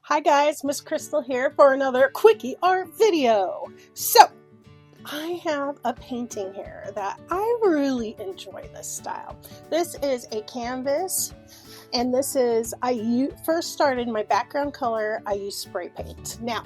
Hi guys, Miss Crystal here for another Quickie art video. So, I have a painting here that I really enjoy this style. This is a canvas, and this is, first started my background color, I use spray paint. Now,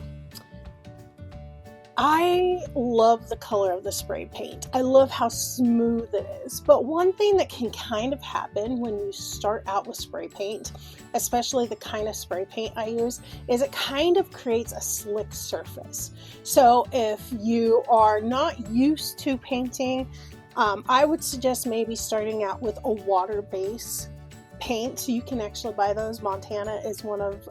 I love the color of the spray paint. I love how smooth it is. But one thing that can kind of happen when you start out with spray paint, especially the kind of spray paint I use, is it kind of creates a slick surface. So if you are not used to painting, I would suggest maybe starting out with a water base paint. So you can actually buy those. Montana is one of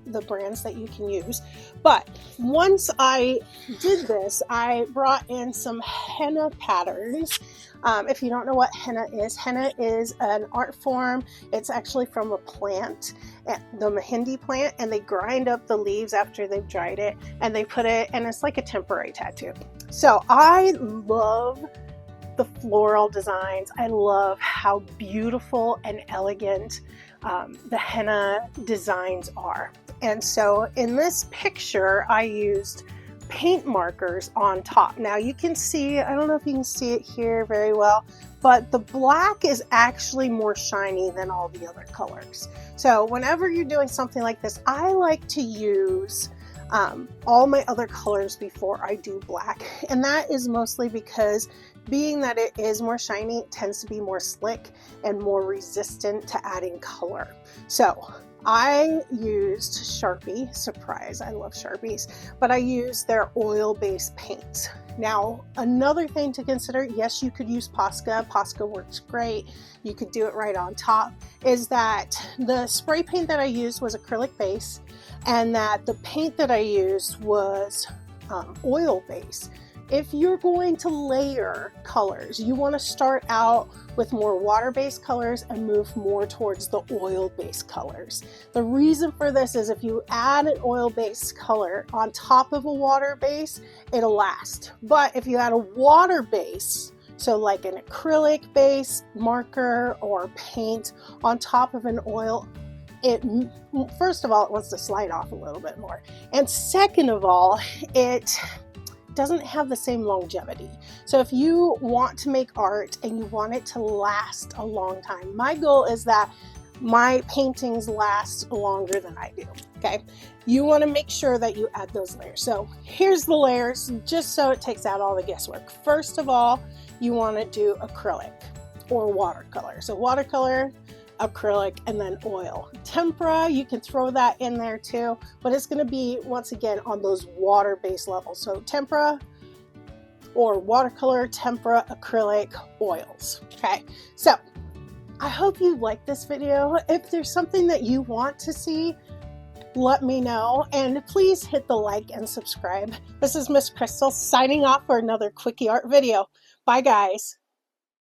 the brands that you can use. But once I did this, I brought in some henna patterns. If you don't know what henna is an art form. It's actually from a plant, the Mehendi plant, and they grind up the leaves after they've dried it, and they put it, and it's like a temporary tattoo. So I love the floral designs. I love how beautiful and elegant the henna designs are. And so in this picture, I used paint markers on top. Now you can see, I don't know if you can see it here very well, but the black is actually more shiny than all the other colors. So whenever you're doing something like this, I like to use all my other colors before I do black. And that is mostly because being that it is more shiny, it tends to be more slick and more resistant to adding color. So I used Sharpie, surprise, I love Sharpies, but I used their oil-based paints. Now, another thing to consider, yes, you could use Posca. Posca works great. You could do it right on top, is that the spray paint that I used was acrylic base, and that the paint that I used was oil base. If you're going to layer colors, you want to start out with more water-based colors and move more towards the oil-based colors. The reason for this is if you add an oil-based color on top of a water base, it'll last. But if you add a water base, so like an acrylic base marker or paint on top of an oil, first of all, it wants to slide off a little bit more. And second of all, it doesn't have the same longevity. So if you want to make art and you want it to last a long time, my goal is that my paintings last longer than I do, okay? You want to make sure that you add those layers. So here's the layers, just so it takes out all the guesswork. First of all, you want to do acrylic or watercolor. So watercolor, acrylic, and then oil. Tempera, you can throw that in there too, but it's going to be, once again, on those water-based levels. So tempera or watercolor, tempera, acrylic, oils. Okay, so I hope you like this video. If there's something that you want to see, let me know, and please hit the like and subscribe. This is Miss Crystal signing off for another Quickie art video. Bye guys.